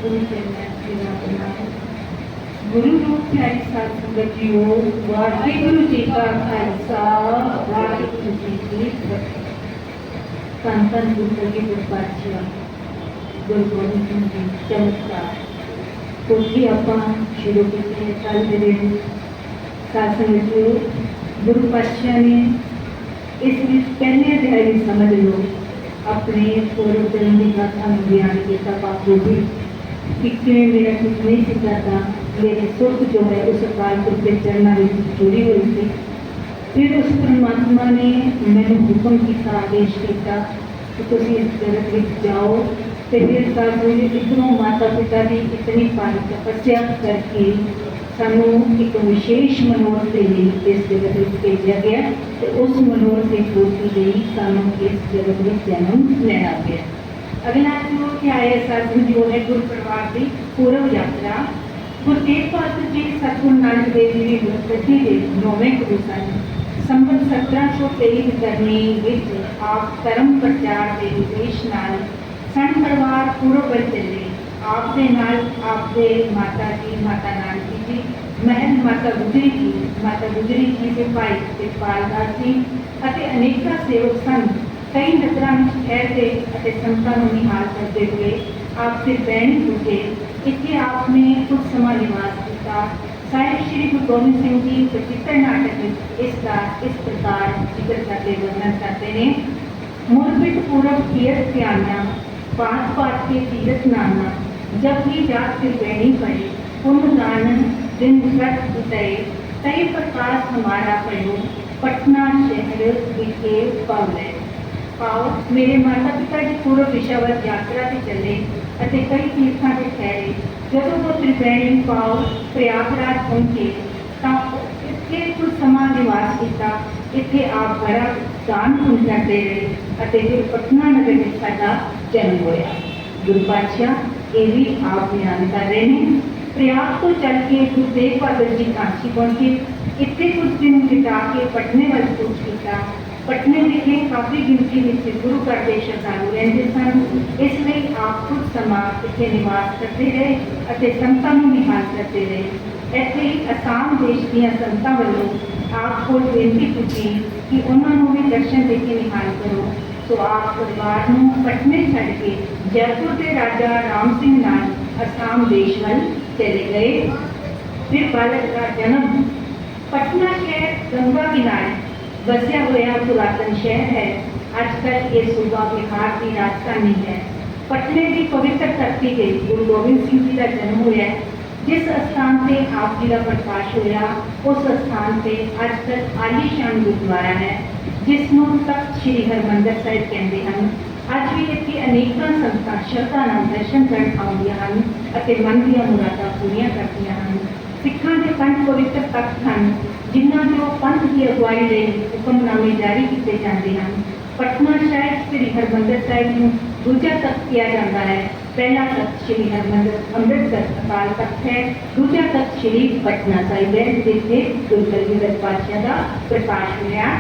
गुरु चरणों सेवा करना। गुरु रूप प्यारी साध संगत जीओ, वाहिगुरु जी का खालसा, वाहिगुरु जी की फतेह। धन धन गुरु के गुरबाचिया गुरु गोबिंद सिंह जी चमत्कार कोठी ਆਪਾਂ शुरू की कल के दिन साध संगत जीओ, गुरु पातशाह ने इस पहले अध्याय में समझ लो अपने पूर्व जन्म की गाथा में बयान किया बापू भी कि मेरा कुछ नहीं सीखा था, मेरे सुख जो है उस अकाल पुरख के चरणों में जुड़ी हुई थी। फिर उस परमात्मा ने मैंने हुक्म किया, आदेश किया कि तुम इस जगत में जाओ। तो फिर साधु ने इधरों माता पिता की इतनी पारी तपस्या करके सानू एक विशेष मनोरथ के लिए इस जगत में भेजा गया। तो उस मनोरथ की पूर्ति ਲਈ सानू इस जगत में जन्म लेना गया। अगला जो अध्याय साधु जो है गुरु परिवार की पूर्व यात्रा। गुरु तेग बहादुर जी सतगुरु नानक देव जी की गुरगद्दी के 9वें गुरु सन। संबत 1723 करनी विच आप धर्म प्रचार के उद्देश नाल सन परिवार पूर्व बन चले। आपके नाल आपके माता जी माता नानकी जी, महल माता गुजरी जी के भाई कृपाल दास जी अते अनेका सेवक सन। कई नगरों में ठहरते अते संतां नूं निहाल करते हुए आपसे बैणी पुजे। इत्थे आपने कुछ समय निवास किया। साहिब श्री गुरु गोबिंद सिंह जी प्रचित्र नाटक इसका इस प्रकार जिक्र करते वर्णन करते हैं। मुरपिट पूरब तीर्थ त्याना, पात पात के तीर्थ नाना, जब भी जात के बैणी पड़े, पुण्य दान दिन व्रत उतरे, कई प्रकाश हमारा पढ़ो, पटना शहर विखे पावले। पाओ मेरे माता पिता जी पूर्व विशावर यात्रा से चले अते कई तीर्थों से ठहरे। जब वो त्रिवेणी पाओ प्रयागराज पहुंचे तो इतने कुछ समा निवास किया। इतने आप बड़ा दान पुण्य करते रहे अते फिर पटना नगर में साडा जन्म होया। गुरु पातशाह ये भी आप बयान कर रहे हैं। प्रयाग तो चल के गुरु तेग बहादुर जी काशी पहुंचे। इतने कुछ दिन बिता के पटने वाल कूच किया। पटने विखे काफ़ी गिनती में गुरु का देश श्रद्धालु रहते सन। इसलिए आप कुछ समा इतने निवास करते रहे अते संतां नूं निहाल करते रहे। ऐसे ही असम देश दीयां संतां वल्लों आपको बेनती की कि उन्होंने भी दर्शन देके निहाल करो। तो आप परिवार नूं पटने छड़ के जयपुर के राजा राम सिंह नाल असम देश वल चले गए। फिर बालक का जन्म पटना शहर गंगा किनारे बसिया हुआ पुरातन शहर है। आजकल ये सूबा बिहार की राजधानी है। पटने की पवित्र धरती के गुरु गोबिंद सिंह जी का जन्म हुआ। जिस स्थान से आप जी का प्रकाश होया उस स्थान से आजकल आलीशान गुरुद्वारा है जिसनों तख्त श्री हरमंदिर साहिब कहते हैं। अज भी इतनी अनेकों संगतां श्रद्धा नाल दर्शन करन आउंदियां हन अते मन दीयां मुरादां पूरीआं करदियां हन। सिखां दे 5 पवित्र तख्त हन जिन्हां जो पंथ की अगुवाई लई हुक्मनामे जारी किए जाते हैं। पटना शहर श्री हरमंदिर साहिब नूं दूजा तख्त किया जाता है। पहला तख्त श्री हरमंदिर अमृतसर अकाल तख्त है। दूजा तख्त श्री पटना साहिब है जिथे गुरु कलगीधर पातशाह का प्रकाश होया।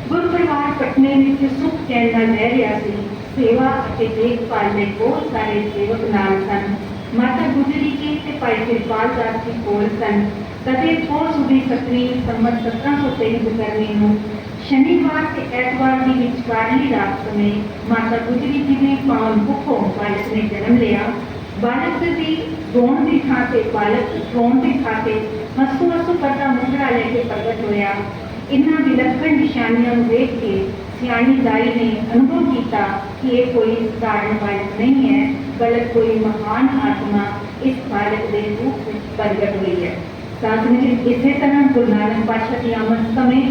गुरु परिवार पटने में सुख चैन नाल रह रहा सी। सेवा अते देखभाल लई बहुत सारे सेवक नाल सन। माता गुजरी जी ते भाई कृपाल दास जी कोल सन। कदे थोड़ सुधी सकरी संमत 1723 करनी नूं शनिवार ते ऐतवार की विचकारली रात समय माता गुजरी जी ने पावन भुखों बालक ने जन्म लिया। बालक की रोण की थां ते बालक रोण की थां ते हसू हसू करता मुखड़ा लेके प्रगट होया। इन्हां विलक्षण निशानियां देख के सियाणी दाई ने अनुभव किया कि ये कोई साधारण बालक नहीं है बल्कि कोई महान आत्मा इस बालक के रूप में प्रगट हुई है। साथ में इसी तरह गुरु नानक पातशाह की आमद समय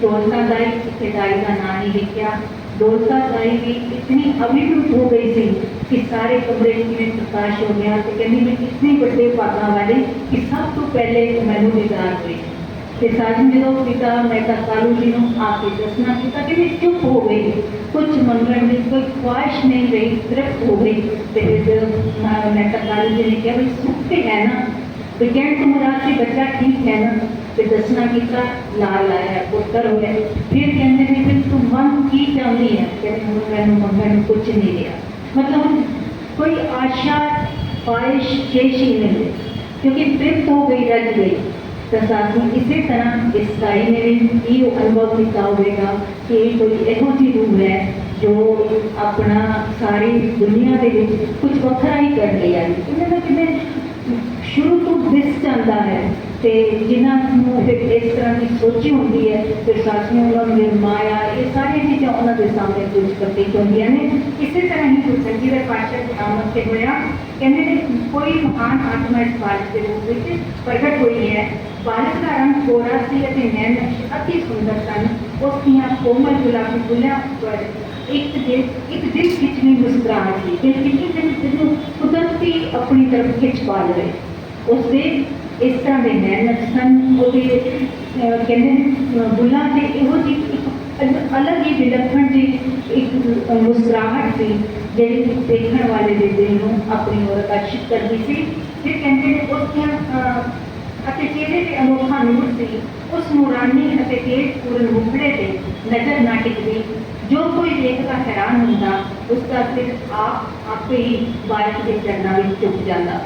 दौलता दाई इसे दाई का नाम ही लिखा। दौलता दाई भी इतनी अभिभूत हो गई थी कि सारे कमरे में प्रकाश हो गया। तो कहनी मैं इतनी बड़े भागा वाले कि सब तो पहले मैनू दीदार हुई। जो पिता मेहता कालू जी ने आके दसना किया कि चुप हो गई, कुछ मंगण में कोई ख्वाहिश नहीं रही, तृप्त हो गई। फिर मेहता कालू जी ने कहा भाई सुख तो है ना, विज्ञान को मुराद से बच्चा ठीक है ना। फिर दसना किया लाल आया पुत्र हो गया। फिर कहते हैं फिर तू मन की चाहती है, कहते मैं मंगण कुछ नहीं लिया। मतलब कोई आशा ख्वाहिश शेष ही नहीं, क्योंकि तृप्त हो गई, रज गई। तो साथी इसी तरह ईसाई ने भी ये अनुभव किया होगा कि कोई यहो जी रूह है जो अपना सारी दुनिया के कुछ वखरा ही कर लिया है, इन्होंने कि शुरू तो दिस जाता है। तो जिन्होंने फिर इस तरह की सोची होती है, फिर साथियों उन्होंने माया ये सारी चीज़ें उन्होंने सामने कुछ प्रतीत होंगे ने। इसी तरह ही कुछ संगीत पातशाह की आमद से होया, कहने कोई महान आत्मा इस बालक के रूप में प्रगट हुई है। बालक का रंग गोरा सी नैन अति सुंदर सन, उसदियां कोमल गुलाबी बुलियां पर एक दिल खिंचनी मुस्कुराहट थी, दिल खिंचनी जो कुदरती अपनी तरफ खिंच पा रहे उसके इस तरह के नैन सन। कहते बुलों से इहो जी एक अलग ही विलक्षण जी एक मुस्कुराहट थी जी देखने वाले के दिल को अपनी ओर आकर्षित करती थी। फिर कहते उसदियां चेहरे से अनोखा नूर सी, उस नूरानी तेजपूर्ण मुखड़े से नजर ना टिकती। जो कोई देखता हैरान होता, उसका सिर आप ही बारिश के चरणों में झुक जाता।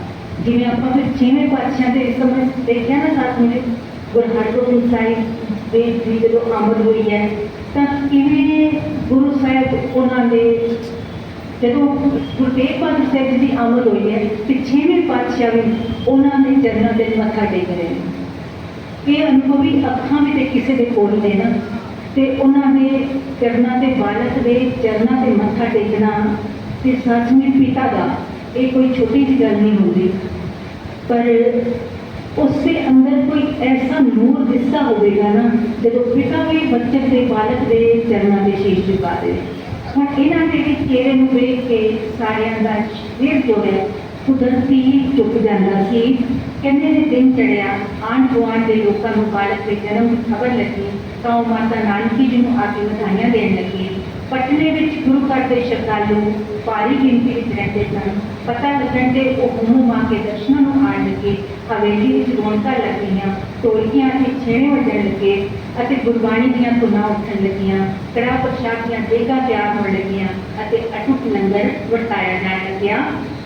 जिमें आप फिर 6वें पातशाह के इस समय देखा ना साथ में गुरु हरगोबिंद साहिब जी जो आमद हुई है, तो किवें गुरु साहब उन्होंने जो गुरु तेग बहादुर साहब जी की आमद हुई है, तो 6वें पातशाह भी उन्होंने चरणों से मत्था टेक रहे हैं। ये अनुभवी अखां भी तो किसी के कोल ने ना, तो उन्होंने चरणों से बालक के चरणों से मत्था टेकना तो सच में पिता का ये कोई छोटी सी गल नहीं होती, पर उसके अंदर कोई ऐसा नूर दिसता होगा ना जो पिता भी बच्चे के बालक के चरणों से शीश झुका दे। हम इन्हों के चेहरे में वेख के सारिया का शरीर जो है कुदरती ही झुक जाता सी। कहने दिन चढ़िया आंढ गुआढ़ के लोगों को बालक के जन्म की खबर लगी तो माता नानकी जी को आके बधाइयां देन लगी। पटने में गुरु घर के श्रद्धालु भारी गिनती में रहते सन। पता लगन से वो हूँ माँ के दर्शनों को आने लगे। हवेली में रौनक लग गई, ढोलकियां से छेड़े बजन लगे, गुरबाणी दियां धुनां उठन लगियां, कड़ा प्रसाद दियां देगा तैयार होने लगियां, अटूट लंगर वरताया जाने लग्या।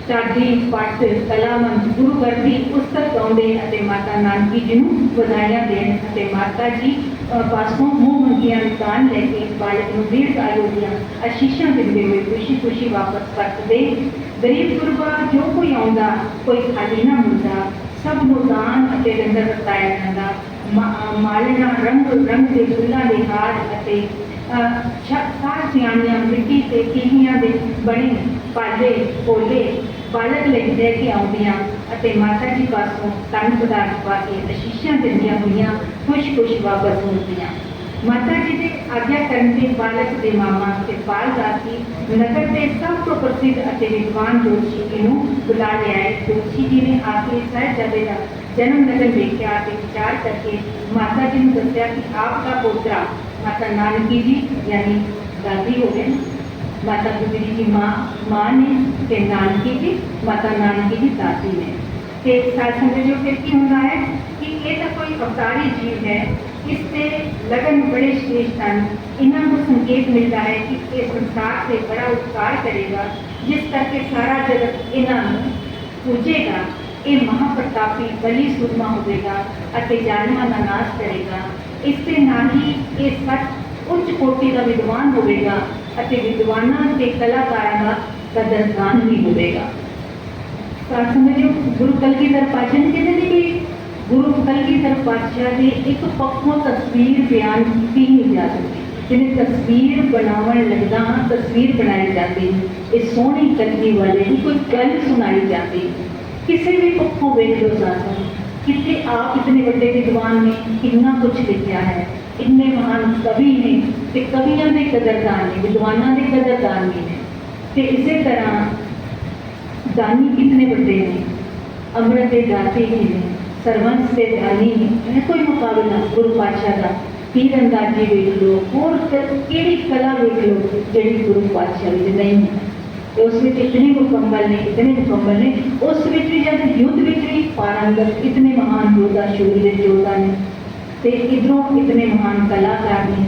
साडी पट कलावंत गुरु घर की पुस्तक गाँदे माता नानकी जी को बधाइयां देन माता जी पासों मुँह मंगिया दान लैके बालक को दीर्घ आयु दियां आशीषां दिंदे हुए खुशी खुशी वापस परतदे। गरीब गुरबा जो कोई आउंदा कोई खाली ना मुड़दा, सब नूं दान अते लंगर वरताया जांदा। मालना रंग रंग के फुल्लां दे हार अते सार सियाणियां मिट्टी से कीहियां दे बने पाले पोले बालक लैके आउंदियां अते माता जी पासों तन पदार्थ पा के आशीषां दिंदियां होइयां खुश खुश वापस होंदियां। माता जी के आज्ञा करने बालक के मामा कृपाल दासी नगर के सब तो प्रसिद्ध अते विद्वान जोशी जी को बुला लिया। जोशी जी ने आके साहिबजादे का जन्म नगर देखा विचार करके माता जी ने दसिया कि आपका पोतरा माता नानकी जी यानी दादी हो गए, माता गुजरी जी माँ ने ते नानकी जी माता नानकी जी दादी ने। संगत जो फिर की होता है कि ये तो कोई अवतारी जीव है, इससे लगन बड़े श्रेष्ठ हैं। इन्हों को संकेत मिलता है कि ये संसार से बड़ा उपकार करेगा, जिस करके सारा जगत इन्हों पूजेगा। ये महाप्रतापी बली सूरमा होगा अते जालिमां का नाश करेगा। इससे ना ही ये सच उच्च कोटि का विद्वान होगा अते विद्वानों के कलाकारों का कदरदान भी होगा। समझो गुरु कलगीधर पातशाह ने कहते हैं कि गुरु कलगीधर पातशाह की एक पक्षों तस्वीर बयान की नहीं जा सकती, जिन्हें तस्वीर बनावन लगदा तस्वीर बनाई जाती है। इस सोहनी कलगी वाले की कोई गल सुनाई जाती, किसी भी पक्षों वेख लो साथ कितने आप इतने बड़े विद्वान ने कितना कुछ लिखा है, इतने महान कवि ने ते कवियों के कदरदान ने विद्वानों के कदरदान भी ने। तो इसी तरह दानी कितने बड़े ने, अमृत के दाते ही ने, सरवंश से दानी ने, कोई मुकाबला गुरु पातशाह का। तीर अंदाजी वेख लो और केड़ी कला वेख लो जी गुरु पातशाह नहीं है। उस इतने मुकम्मल ने उस जब युद्ध भी पारंगत इतने महान योद्धा शूरवीर योद्धा ने, तो इधरों इतने महान कलाकार ने,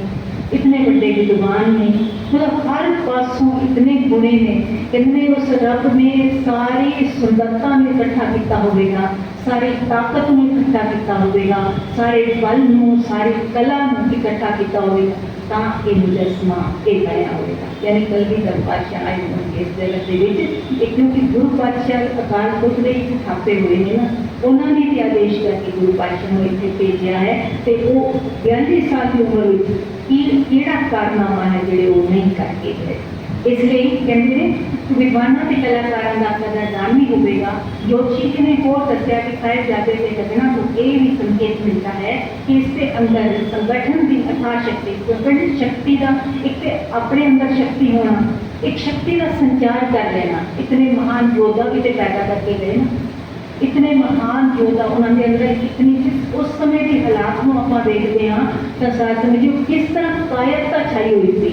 इतने बड़े विद्वान ने, मतलब हर पासों इतने गुणे ने, इतने उस रब ने सारी सुंदरता में इकट्ठा किया होगा, सारी ताकत में इकट्ठा किया होगा, सारे बल में, सारी कला में इकट्ठा किया होगा, तो ये मुजस्मा ये बनया होगा। यानी कलगीधर पातशाह आए होंगे इस जगत के, क्योंकि गुरु पातशाह अकाल पुरख ने छापे हुए हैं ना, उन्होंने भी आदेश करके गुरु पातशाह को इतने भेजा है, तो वो 42 साल की उम्र में किड़ा कारनामा है जोड़े वो नहीं करके गए। इसलिए कहते विद्वानों के कलाकारों का कदरदान भी होगा। जोशी जी ने और दसिया कि साहिबजादे के घटना को ये भी संकेत मिलता है कि इसके अंदर संगठन की अथाह शक्ति, संगठन शक्ति का एक अपने अंदर शक्ति होना, एक शक्ति का संचार कर लेना। इतने महान योद्धा भी तो पैदा करके गए ना, इतने महान योद्धा उन्होंने अंदर इतनी उस समय के हालात को आप देखते हाँ तो साथ समझियो किस तरह कायरता छाई हुई थी,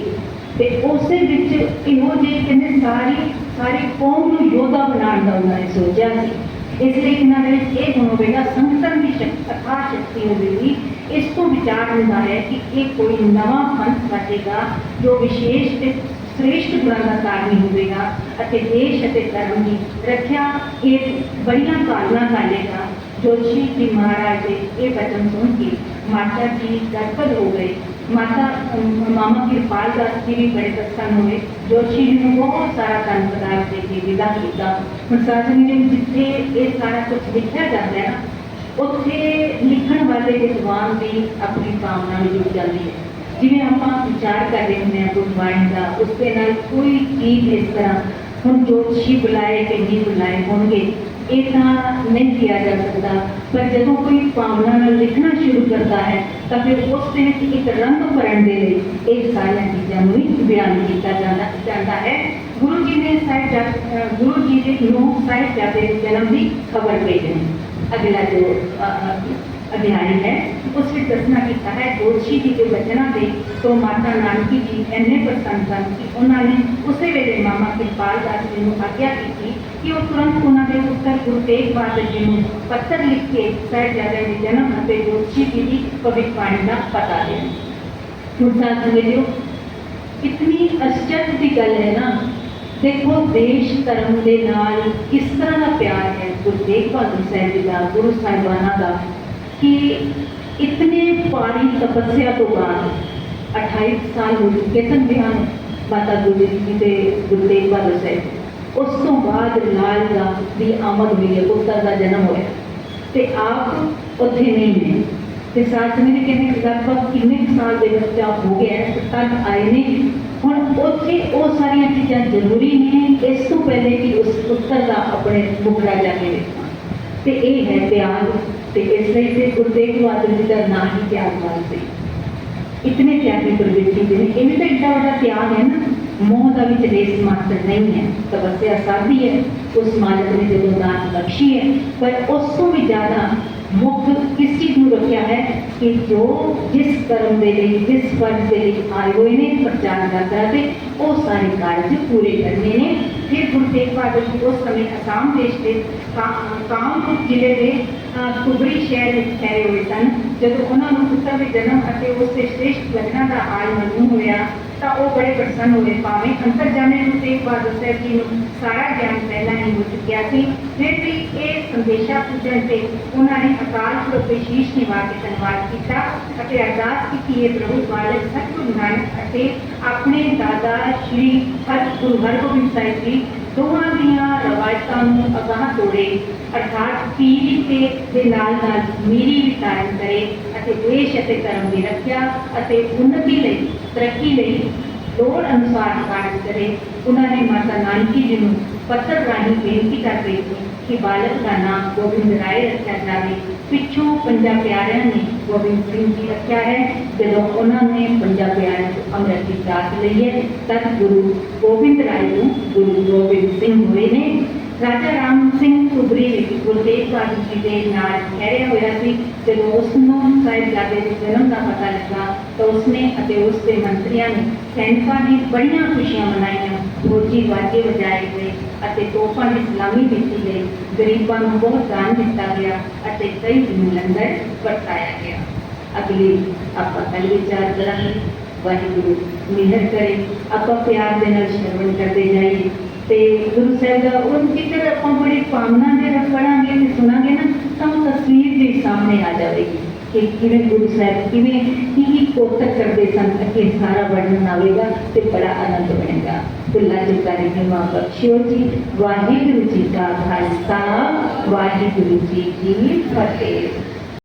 तो उस इहो जे कहते सारी कौम को योद्धा बनाने का उन्होंने सोचा सी। इसलिए इन्होंने ये गुण होगा, संगठन की अथाह शक्ति होगी। इस तो विचार होता है कि ये कोई नवा पंथ बचेगा जो विशेष श्रेष्ठ गुणों का कारण होगा, देश धर्म की रक्षा एक बड़िया कालना करेगा। जोशी जी महाराज के ये वचन सुन के माता जी गदगद हो गए। माता मामा कृपाल दास जी भी बड़े प्रसन्न हुए। जोशी जी ने बहुत सारा धन पदार्थ दे के विदा किया। हम साधन में जिथे ये सारा कुछ लिखा जाता है ना, उत्थे लिखण वाले विद्वान भी अपनी कामना में जुड़ जाती है। जिवें आप विचार कर रहे होंगे गुरबाणी का, उसके नाल कोई चीज इस तरह हम जोशी बुलाए कि नहीं बुलाए होंगे ये तो नहीं किया जा सकता, पर जब कोई भावना लिखना शुरू करता है तो फिर उस दिन एक रंग भरन के लिए एक सारिया चीज़ों को भी बयान किया जाता है। गुरु जी ने गुरु जी ने साहिबजादे जन्म की खबर भेजनी। अगला जो अध्याय है उस दसना किया है जोशी जी के वचनों से, तो माता नानकी जी इन्ने प्रसन्न सन कि उन्होंने उस वेले मामा कृपाल दास जी को आज्ञा की थी कि वो तुरंत उन्होंने पुत्र गुरु तेग बहादुर जी को पत्र लिख के साहिबजादे के जन्म और जोशी जी की भविष्यवाणी का पता दें। समझियो इतनी आश्चर्य की गल है ना, देखो देश धर्म के नाल किस तरह का प्यार है गुरु तेग बहादुर साहब जी का, गुरु साहिबाना का, कि इतने पारी तपस्या तो बाद 28 साल हो चुके सन बिहान माता गुरु जी के गुरु तेग बहादुर साहब, उस तो बाद लाल की आमद हुई है, पुत्र का जन्म होया, तो आप उत्थे नहीं है। तो साथ में कहने लगभग किन्ने साल के बच्चा हो गया तक आए ने, हम उत्थे वो सारिया चीज़ां जरूरी ने इस तो पहले कि उस पुत्र का अपने मुखड़ा जाके देखना, तो ये है त्याग। तो इसलिए से गुरु तेग बहादुर जी का नाम ही त्यागवान से, इतने त्यागी प्रवृत्ति ने, ये भी तो इतना बड़ा त्याग है ना, मोह का भी लेस मात्र नहीं है, तपस्या साधी है, उस मालिक ने जो दान बख्शी है, पर उसको भी ज़्यादा मुख्य किस चीज़ में रखा है कि जो जिस कर्म के लिए जिस फर्ज के लिए आए हुए ने प्रचार यात्रा से वो सारे कार्य पूरे करने ने। फिर गुरु तेग बहादुर जी उस समय असम देश के कामरूप जिले के कुबरी शहर में ठहरे हुए सन। जब उन्होंने पुत्र के जन्म और उससे श्रेष्ठ घटना का आज मालूम होया तो वो बड़े प्रसन्न हुए। भावें अंतर जाने गुरु तेग बहादुर साहब जी को सारा ज्ञान पहला ही हो चुका थी, फिर भी ये संदेशा पूजन से उन्होंने अकाल पुरख के शीश निभा के धन्यवाद किया, अरदास की ये प्रभु बालक सतगुरु नानक अपने दादा श्री गुरु हरगोबिंद साहिब जी दोवां दियां रवायतां नूं अगाह तोड़े, अर्थात पीढ़ी के नाल मीरी भी कायम करे अते देश अते धर्म की रक्षा अते उन्नति लई तरक्की लई लोड़ अनुसार कार्य करे। उन्होंने माता नानकी जी को पत्र राही बेनती कर रही थी कि बालक का नाम गोबिंद राय रखा जाए। पिछों पंजा प्यारिया ने गोबिंद सिंह जी रखा है, जब उन्होंने पंजा प्यारिया को अमृत की दात ली है तब गुरु गोबिंद राय को गुरु गोबिंद सिंह हुए ने। राजा राम सिंह कुबरी गुरु तेग बहादुर जी के नाल ठहरिया हुआ सी। जब उसनों साहिबजादे के जन्म का पता लगा तो उसने अते उसके मंत्रियों ने सैनिकों ने बड़िया खुशियां मनाइया, फौजी वाजे बजाए गए अते तोहफा की सलामी दी गई, गरीबों को बहुत दान दिता गया अते कई दिन लंगर वरताया गया। अगली आप कल विचार करेंगे। वाहिगुरु मिहर करे आप प्यार के नाल श्रवण करते जाइए तो गुरु साहब का और जेकर आप बड़ी भावना के नाल पढ़ांगे तो सुनांगे ना तो तस्वीर भी सामने आ जाएगी कि किवें गुरु साहब किवें की कोतक करते सन अगे सारा वर्णन आएगा तो बड़ा आनंद बनेगा। तो लाजकारी की माँ बख्शियो जी। वाहिगुरु जी का खालसा वाहिगुरु जी की फतेह।